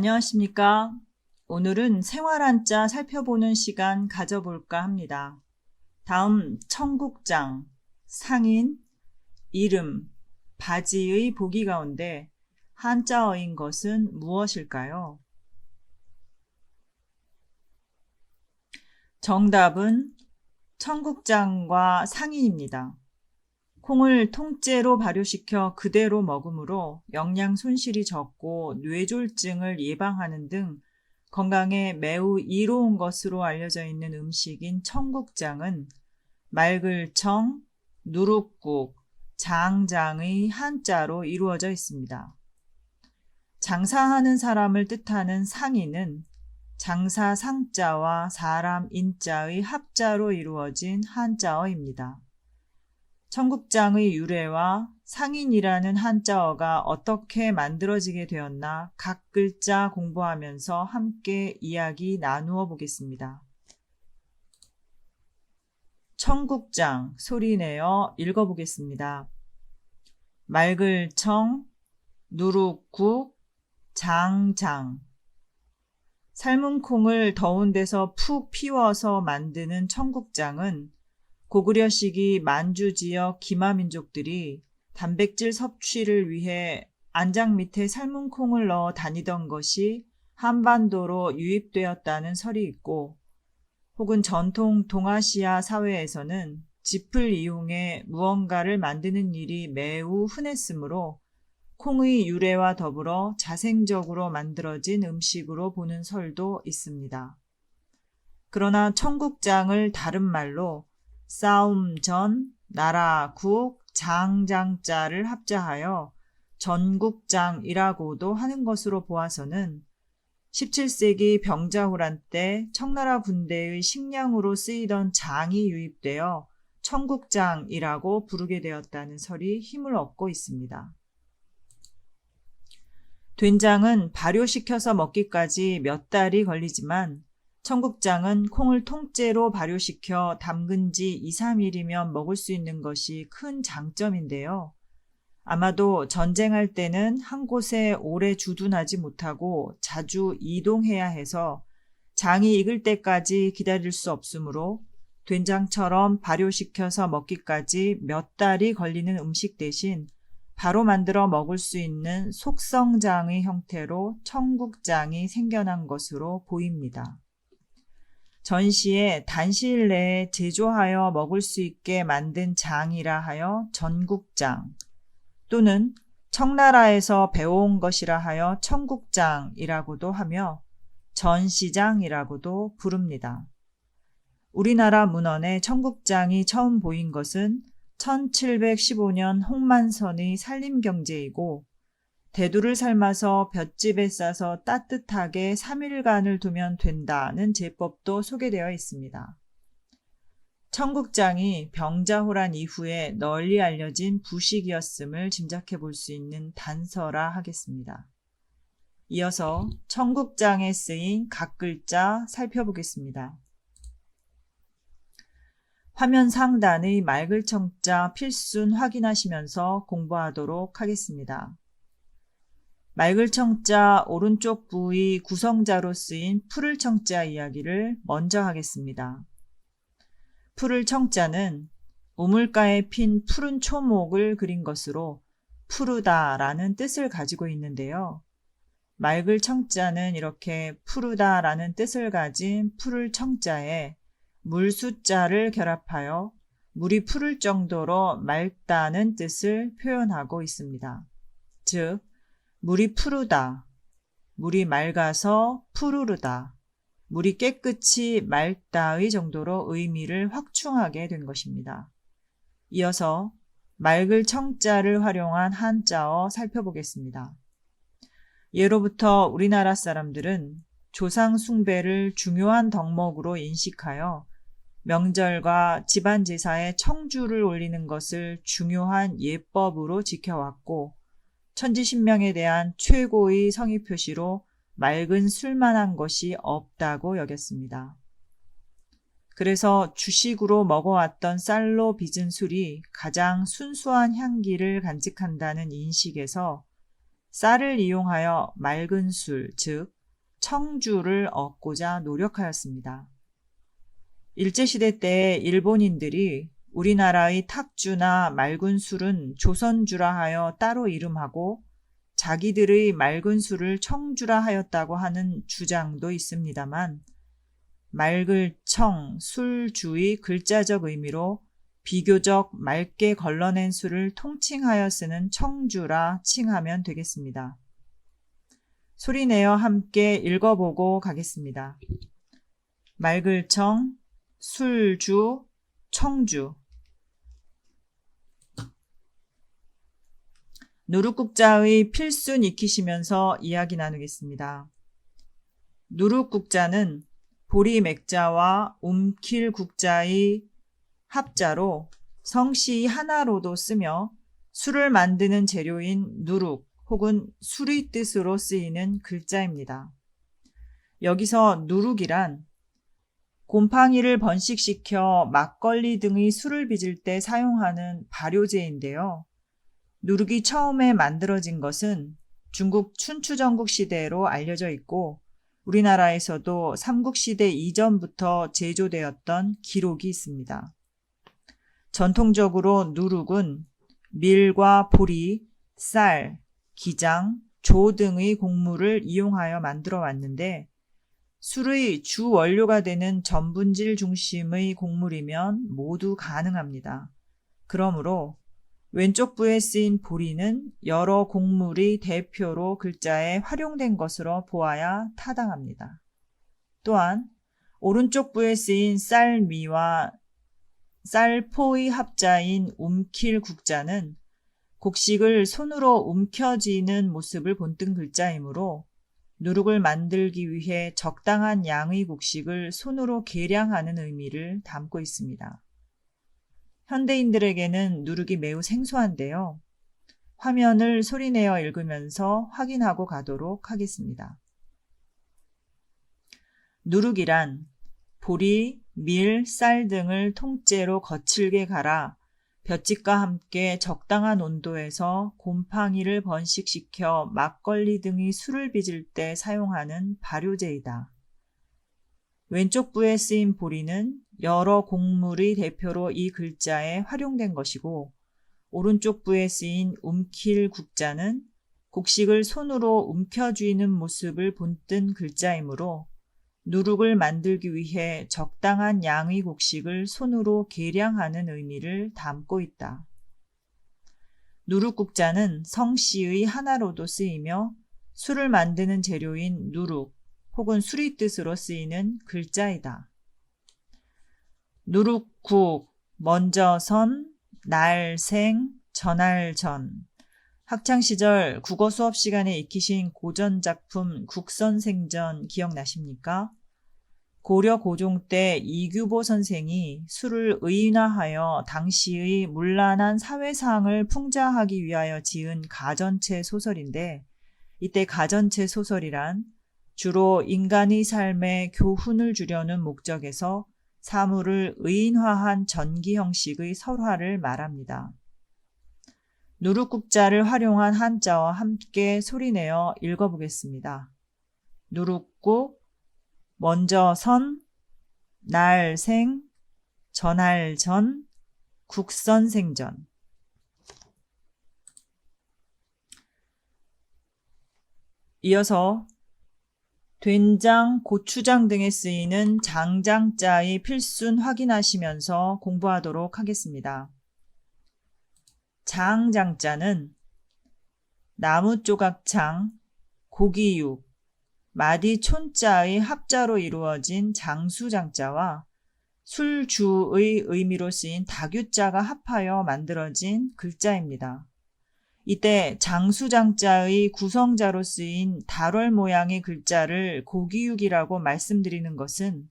안녕하십니까? 오늘은 생활 한자 살펴보는 시간 가져볼까 합니다. 다음 청국장, 상인, 이름, 바지의 보기 가운데 한자어인 것은 무엇일까요? 정답은 청국장과 상인입니다. 콩을 통째로 발효시켜 그대로 먹으므로 영양 손실이 적고 뇌졸중을 예방하는 등 건강에 매우 이로운 것으로 알려져 있는 음식인 청국장은 맑을 청, 누룩국, 장장의 한자로 이루어져 있습니다. 장사하는 사람을 뜻하는 상인은 장사 상자와 사람 인자의 합자로 이루어진 한자어입니다. 청국장의 유래와 상인이라는 한자어가 어떻게 만들어지게 되었나 각 글자 공부하면서 함께 이야기 나누어 보겠습니다. 청국장 소리내어 읽어보겠습니다. 맑을 청, 누룩국, 장장. 삶은 콩을 더운 데서 푹 피워서 만드는 청국장은 고구려 시기 만주 지역 기마민족들이 단백질 섭취를 위해 안장 밑에 삶은 콩을 넣어 다니던 것이 한반도로 유입되었다는 설이 있고, 혹은 전통 동아시아 사회에서는 짚을 이용해 무언가를 만드는 일이 매우 흔했으므로 콩의 유래와 더불어 자생적으로 만들어진 음식으로 보는 설도 있습니다. 그러나 청국장을 다른 말로 싸움 전, 나라 국, 장장자를 합자하여 전국장이라고도 하는 것으로 보아서는 17세기 병자호란 때 청나라 군대의 식량으로 쓰이던 장이 유입되어 청국장이라고 부르게 되었다는 설이 힘을 얻고 있습니다. 된장은 발효시켜서 먹기까지 몇 달이 걸리지만 청국장은 콩을 통째로 발효시켜 담근 지 2, 3일이면 먹을 수 있는 것이 큰 장점인데요. 아마도 전쟁할 때는 한 곳에 오래 주둔하지 못하고 자주 이동해야 해서 장이 익을 때까지 기다릴 수 없으므로 된장처럼 발효시켜서 먹기까지 몇 달이 걸리는 음식 대신 바로 만들어 먹을 수 있는 속성장의 형태로 청국장이 생겨난 것으로 보입니다. 전시에 단시일 내에 제조하여 먹을 수 있게 만든 장이라 하여 전국장, 또는 청나라에서 배워온 것이라 하여 청국장이라고도 하며 전시장이라고도 부릅니다. 우리나라 문헌에 청국장이 처음 보인 것은 1715년 홍만선의 산림경제이고, 대두를 삶아서 볏짚에 싸서 따뜻하게 3일간을 두면 된다는 제법도 소개되어 있습니다. 청국장이 병자호란 이후에 널리 알려진 부식이었음을 짐작해 볼 수 있는 단서라 하겠습니다. 이어서 청국장에 쓰인 각 글자 살펴보겠습니다. 화면 상단의 맑을 청자 필순 확인하시면서 공부하도록 하겠습니다. 맑을 청자 오른쪽 부의 구성자로 쓰인 푸를 청자 이야기를 먼저 하겠습니다. 푸를 청자는 우물가에 핀 푸른 초목을 그린 것으로 푸르다라는 뜻을 가지고 있는데요. 맑을 청자는 이렇게 푸르다라는 뜻을 가진 푸를 청자에 물수자를 결합하여 물이 푸를 정도로 맑다는 뜻을 표현하고 있습니다. 즉, 물이 푸르다, 물이 맑아서 푸르르다, 물이 깨끗이 맑다의 정도로 의미를 확충하게 된 것입니다. 이어서 맑을 청자를 활용한 한자어 살펴보겠습니다. 예로부터 우리나라 사람들은 조상 숭배를 중요한 덕목으로 인식하여 명절과 집안 제사에 청주를 올리는 것을 중요한 예법으로 지켜왔고, 천지신명에 대한 최고의 성의 표시로 맑은 술만한 것이 없다고 여겼습니다. 그래서 주식으로 먹어왔던 쌀로 빚은 술이 가장 순수한 향기를 간직한다는 인식에서 쌀을 이용하여 맑은 술, 즉 청주를 얻고자 노력하였습니다. 일제시대 때 일본인들이 우리나라의 탁주나 맑은 술은 조선주라 하여 따로 이름하고 자기들의 맑은 술을 청주라 하였다고 하는 주장도 있습니다만 맑을 청, 술주의 글자적 의미로 비교적 맑게 걸러낸 술을 통칭하여 쓰는 청주라 칭하면 되겠습니다. 소리내어 함께 읽어보고 가겠습니다. 맑을 청, 술주, 청주. 누룩국자의 필순 익히시면서 이야기 나누겠습니다. 누룩국자는 보리맥자와 움킬국자의 합자로 성씨 하나로도 쓰며 술을 만드는 재료인 누룩 혹은 술의 뜻으로 쓰이는 글자입니다. 여기서 누룩이란 곰팡이를 번식시켜 막걸리 등의 술을 빚을 때 사용하는 발효제인데요. 누룩이 처음에 만들어진 것은 중국 춘추전국 시대로 알려져 있고 우리나라에서도 삼국시대 이전부터 제조되었던 기록이 있습니다. 전통적으로 누룩은 밀과 보리, 쌀, 기장, 조 등의 곡물을 이용하여 만들어 왔는데 술의 주 원료가 되는 전분질 중심의 곡물이면 모두 가능합니다. 그러므로 왼쪽 부에 쓰인 보리는 여러 곡물의 대표로 글자에 활용된 것으로 보아야 타당합니다. 또한 오른쪽 부에 쓰인 쌀미와 쌀포의 합자인 움킬국자는 곡식을 손으로 움켜쥐는 모습을 본뜬 글자이므로 누룩을 만들기 위해 적당한 양의 곡식을 손으로 계량하는 의미를 담고 있습니다. 현대인들에게는 누룩이 매우 생소한데요. 화면을 소리내어 읽으면서 확인하고 가도록 하겠습니다. 누룩이란 보리, 밀, 쌀 등을 통째로 거칠게 갈아 볏짚과 함께 적당한 온도에서 곰팡이를 번식시켜 막걸리 등의 술을 빚을 때 사용하는 발효제이다. 왼쪽 부에 쓰인 보리는 여러 곡물의 대표로 이 글자에 활용된 것이고 오른쪽 부에 쓰인 움킬국자는 곡식을 손으로 움켜쥐는 모습을 본뜬 글자이므로 누룩을 만들기 위해 적당한 양의 곡식을 손으로 계량하는 의미를 담고 있다. 누룩국자는 성씨의 하나로도 쓰이며 술을 만드는 재료인 누룩 혹은 술의 뜻으로 쓰이는 글자이다. 누룩국, 먼저선, 날생, 전할전. 학창시절 국어 수업 시간에 익히신 고전작품 국선생전 기억나십니까? 고려 고종 때 이규보 선생이 술을 의인화하여 당시의 문란한 사회상을 풍자하기 위하여 지은 가전체 소설인데 이때 가전체 소설이란 주로 인간의 삶에 교훈을 주려는 목적에서 사물을 의인화한 전기 형식의 설화를 말합니다. 누룩국자를 활용한 한자와 함께 소리내어 읽어보겠습니다. 누룩국, 먼저선, 날생, 전할전, 국선생전. 이어서 된장, 고추장 등에 쓰이는 장장자의 필순 확인하시면서 공부하도록 하겠습니다. 장장자는 나무조각장, 고기육, 마디촌자의 합자로 이루어진 장수장자와 술주의 의미로 쓰인 다규자가 합하여 만들어진 글자입니다. 이때 장수장자의 구성자로 쓰인 달월 모양의 글자를 고기육이라고 말씀드리는 것은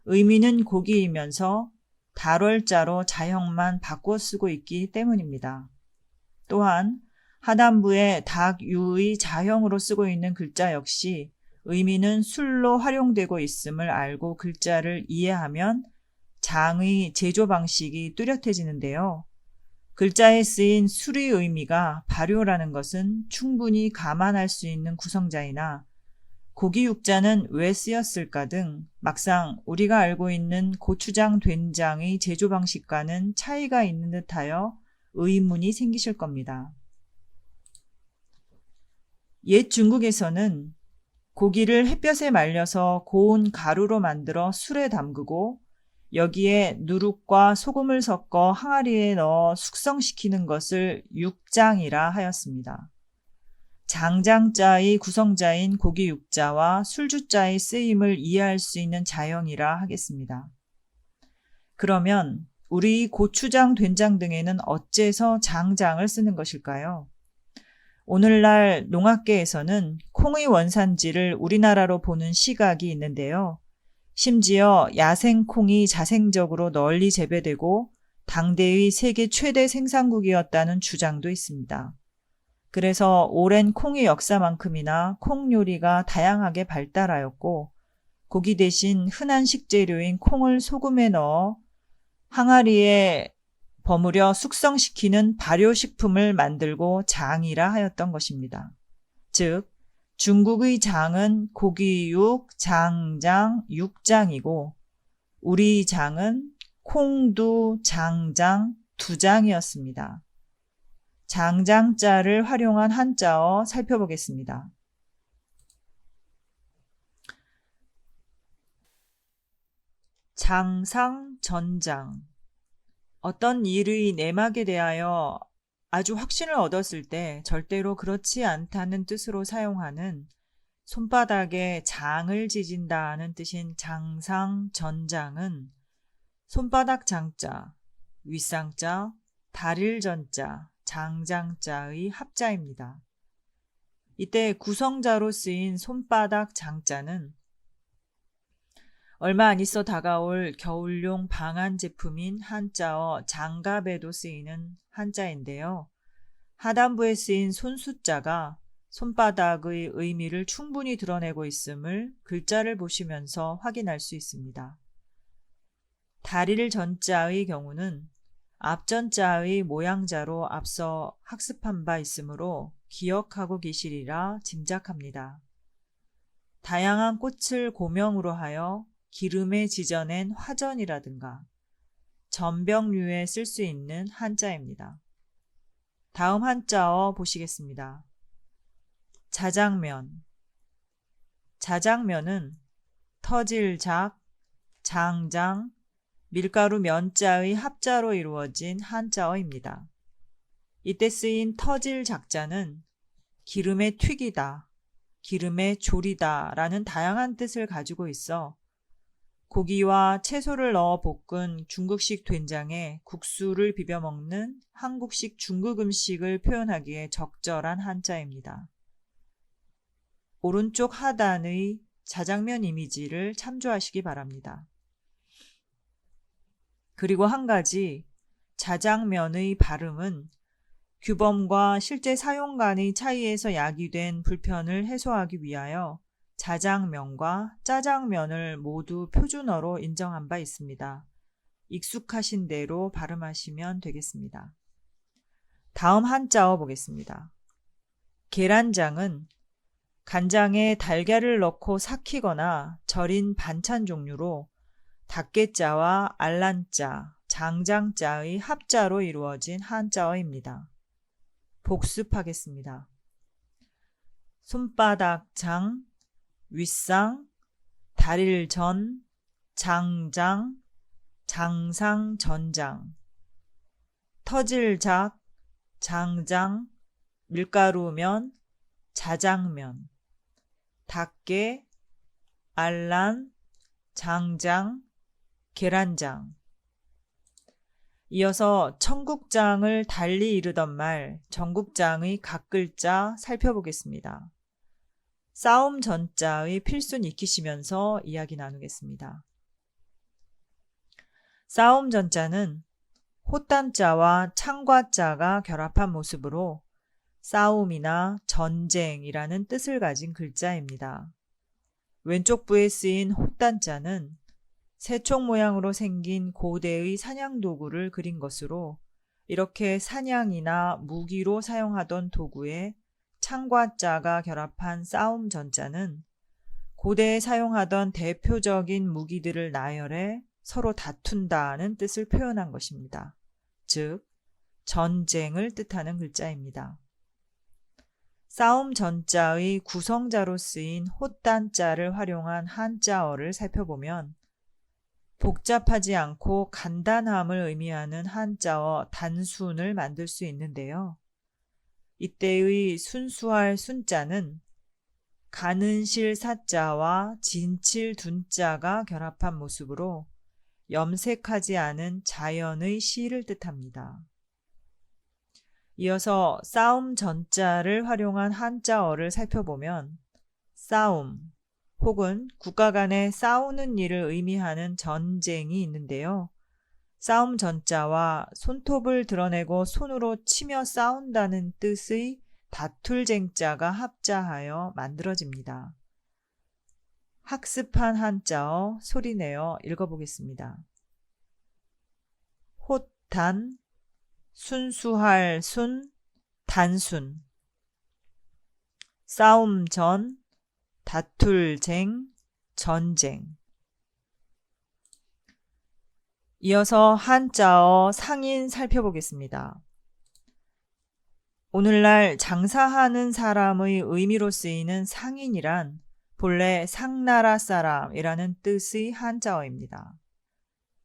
의미는 고기이면서 달월자로 자형만 바꿔 쓰고 있기 때문입니다. 또한 하단부에 닭유의 자형으로 쓰고 있는 글자 역시 의미는 술로 활용되고 있음을 알고 글자를 이해하면 장의 제조 방식이 뚜렷해지는데요. 글자에 쓰인 수리 의미가 발효라는 것은 충분히 감안할 수 있는 구성자이나 고기 육자는 왜 쓰였을까 등 막상 우리가 알고 있는 고추장 된장의 제조 방식과는 차이가 있는 듯하여 의문이 생기실 겁니다. 옛 중국에서는 고기를 햇볕에 말려서 고운 가루로 만들어 술에 담그고 여기에 누룩과 소금을 섞어 항아리에 넣어 숙성시키는 것을 육장이라 하였습니다. 장장자의 구성자인 고기 육자와 술주자의 쓰임을 이해할 수 있는 자형이라 하겠습니다. 그러면 우리 고추장, 된장 등에는 어째서 장장을 쓰는 것일까요? 오늘날 농학계에서는 콩의 원산지를 우리나라로 보는 시각이 있는데요. 심지어 야생콩이 자생적으로 널리 재배되고 당대의 세계 최대 생산국이었다는 주장도 있습니다. 그래서 오랜 콩의 역사만큼이나 콩 요리가 다양하게 발달하였고 고기 대신 흔한 식재료인 콩을 소금에 넣어 항아리에 버무려 숙성시키는 발효식품을 만들고 장이라 하였던 것입니다. 즉 중국의 장은 고기육, 장장, 육장이고 우리 장은 콩두, 장장, 두장이었습니다. 장장자를 활용한 한자어 살펴보겠습니다. 장상, 전장. 어떤 일의 내막에 대하여 아주 확신을 얻었을 때 절대로 그렇지 않다는 뜻으로 사용하는 손바닥에 장을 지진다는 뜻인 장상, 전장은 손바닥 장자, 윗상자, 다릴 전자, 장장자의 합자입니다. 이때 구성자로 쓰인 손바닥 장자는 얼마 안 있어 다가올 겨울용 방한 제품인 한자어 장갑에도 쓰이는 한자인데요. 하단부에 쓰인 손수자가 손바닥의 의미를 충분히 드러내고 있음을 글자를 보시면서 확인할 수 있습니다. 다릴 전자의 경우는 앞전자의 모양자로 앞서 학습한 바 있으므로 기억하고 계시리라 짐작합니다. 다양한 꽃을 고명으로 하여 기름에 지져낸 화전이라든가 전병류에 쓸 수 있는 한자입니다. 다음 한자어 보시겠습니다. 자장면. 자장면은 터질작, 장장, 밀가루 면자의 합자로 이루어진 한자어입니다. 이때 쓰인 터질작자는 기름에 튀기다, 기름에 조리다 라는 다양한 뜻을 가지고 있어 고기와 채소를 넣어 볶은 중국식 된장에 국수를 비벼 먹는 한국식 중국 음식을 표현하기에 적절한 한자입니다. 오른쪽 하단의 자장면 이미지를 참조하시기 바랍니다. 그리고 한 가지, 자장면의 발음은 규범과 실제 사용 간의 차이에서 야기된 불편을 해소하기 위하여 자장면과 짜장면을 모두 표준어로 인정한 바 있습니다. 익숙하신 대로 발음하시면 되겠습니다. 다음 한자어 보겠습니다. 계란장은 간장에 달걀을 넣고 삭히거나 절인 반찬 종류로 닭게자와 알란자, 장장자의 합자로 이루어진 한자어입니다. 복습하겠습니다. 손바닥 장, 윗상, 다릴전, 장장, 장상, 전장, 터질작, 장장, 밀가루면, 자장면, 닭게, 알란, 장장, 계란장. 이어서 청국장을 달리 이르던 말 전국장의 각 글자 살펴보겠습니다. 싸움 전자의 필순 익히시면서 이야기 나누겠습니다. 싸움 전자는 호딴자와 창과자가 결합한 모습으로 싸움이나 전쟁이라는 뜻을 가진 글자입니다. 왼쪽 부에 쓰인 호딴자는 새총 모양으로 생긴 고대의 사냥도구를 그린 것으로 이렇게 사냥이나 무기로 사용하던 도구에 창과 자가 결합한 싸움 전자는 고대에 사용하던 대표적인 무기들을 나열해 서로 다툰다는 뜻을 표현한 것입니다. 즉, 전쟁을 뜻하는 글자입니다. 싸움 전자의 구성자로 쓰인 홑단자를 활용한 한자어를 살펴보면 복잡하지 않고 간단함을 의미하는 한자어 단순을 만들 수 있는데요. 이때의 순수할 순자는 가는실 사자와 진칠 둔자가 결합한 모습으로 염색하지 않은 자연의 시를 뜻합니다. 이어서 싸움 전자를 활용한 한자어를 살펴보면 싸움 혹은 국가 간에 싸우는 일을 의미하는 전쟁이 있는데요. 싸움 전자와 손톱을 드러내고 손으로 치며 싸운다는 뜻의 다툴쟁자가 합자하여 만들어집니다. 학습한 한자어 소리내어 읽어보겠습니다. 홑단, 순수할 순, 단순. 싸움 전, 다툴쟁, 전쟁. 이어서 한자어 상인 살펴보겠습니다. 오늘날 장사하는 사람의 의미로 쓰이는 상인이란 본래 상나라 사람이라는 뜻의 한자어입니다.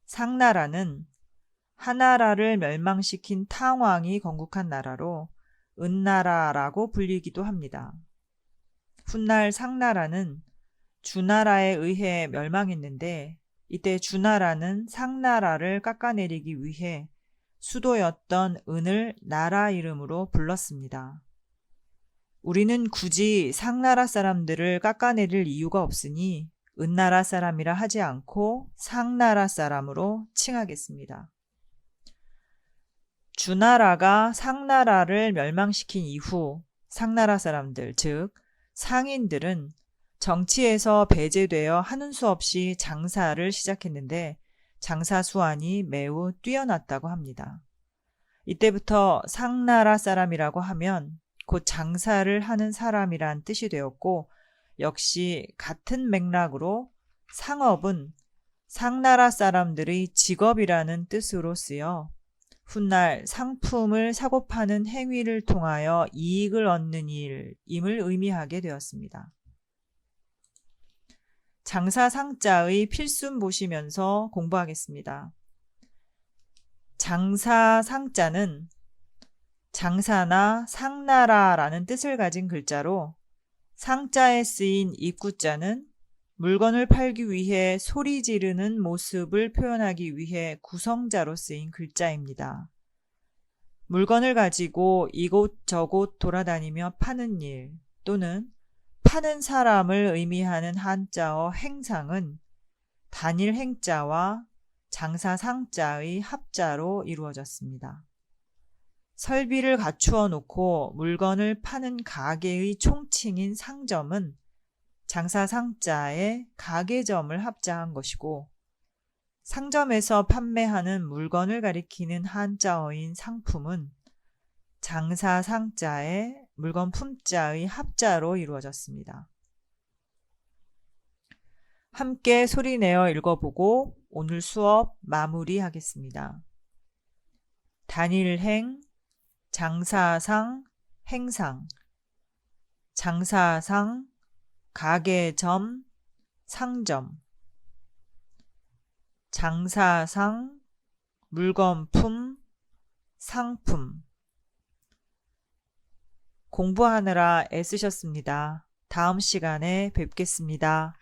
상나라는 하나라를 멸망시킨 탕왕이 건국한 나라로 은나라라고 불리기도 합니다. 훗날 상나라는 주나라에 의해 멸망했는데 이때 주나라는 상나라를 깎아내리기 위해 수도였던 은을 나라 이름으로 불렀습니다. 우리는 굳이 상나라 사람들을 깎아내릴 이유가 없으니 은나라 사람이라 하지 않고 상나라 사람으로 칭하겠습니다. 주나라가 상나라를 멸망시킨 이후 상나라 사람들, 즉 상인들은 정치에서 배제되어 하는 수 없이 장사를 시작했는데 장사 수완이 매우 뛰어났다고 합니다. 이때부터 상나라 사람이라고 하면 곧 장사를 하는 사람이란 뜻이 되었고 역시 같은 맥락으로 상업은 상나라 사람들의 직업이라는 뜻으로 쓰여 훗날 상품을 사고 파는 행위를 통하여 이익을 얻는 일임을 의미하게 되었습니다. 장사상자의 필순 보시면서 공부하겠습니다. 장사상자는 장사나 상나라라는 뜻을 가진 글자로 상자에 쓰인 입구자는 물건을 팔기 위해 소리 지르는 모습을 표현하기 위해 구성자로 쓰인 글자입니다. 물건을 가지고 이곳저곳 돌아다니며 파는 일 또는 파는 사람을 의미하는 한자어 행상은 단일 행자와 장사상자의 합자로 이루어졌습니다. 설비를 갖추어 놓고 물건을 파는 가게의 총칭인 상점은 장사상자에 가게점을 합자한 것이고 상점에서 판매하는 물건을 가리키는 한자어인 상품은 장사상자에 물건 품자의 합자로 이루어졌습니다. 함께 소리내어 읽어보고 오늘 수업 마무리하겠습니다. 단일행, 장사상, 행상, 장사상, 가게점, 상점, 장사상, 물건품, 상품. 공부하느라 애쓰셨습니다. 다음 시간에 뵙겠습니다.